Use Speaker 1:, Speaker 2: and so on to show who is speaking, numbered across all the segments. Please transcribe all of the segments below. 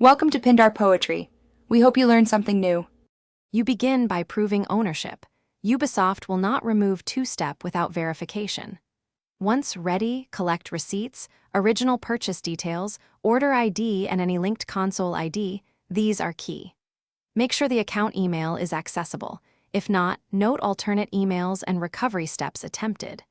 Speaker 1: Welcome to Pindar Poetry. We hope you learned something new.
Speaker 2: You begin by proving ownership. Ubisoft will not remove two-step without verification. Once ready, collect receipts, original purchase details, order ID, and any linked console ID. These are key. Make sure the account email is accessible. If not, note alternate emails and recovery steps attempted.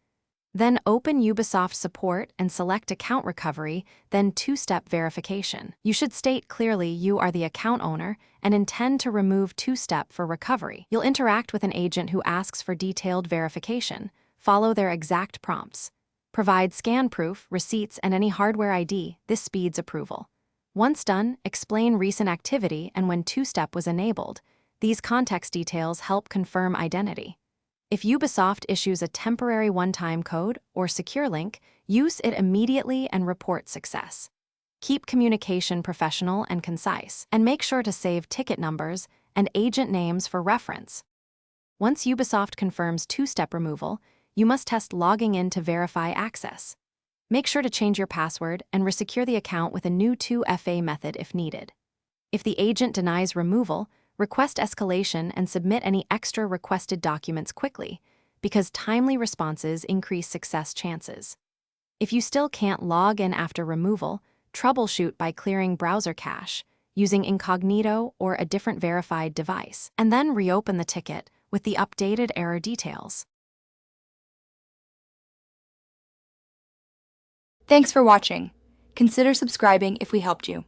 Speaker 2: Then open Ubisoft support and select account recovery, then two-step verification. You should state clearly you are the account owner and intend to remove two-step for recovery. You'll interact with an agent who asks for detailed verification. Follow their exact prompts. Provide scan proof, receipts, and any hardware ID. This speeds approval. Once done, explain recent activity and when two-step was enabled. These context details help confirm identity. If Ubisoft issues a temporary one-time code or secure link, use it immediately and report success. Keep communication professional and concise, and make sure to save ticket numbers and agent names for reference. Once Ubisoft confirms two-step removal, you must test logging in to verify access. Make sure to change your password and resecure the account with a new 2FA method if needed. If the agent denies removal, request escalation and submit any extra requested documents quickly, because timely responses increase success chances. If you still can't log in after removal, troubleshoot by clearing browser cache, using incognito or a different verified device, and then reopen the ticket with the updated error details.
Speaker 1: Thanks for watching. Consider subscribing if we helped you.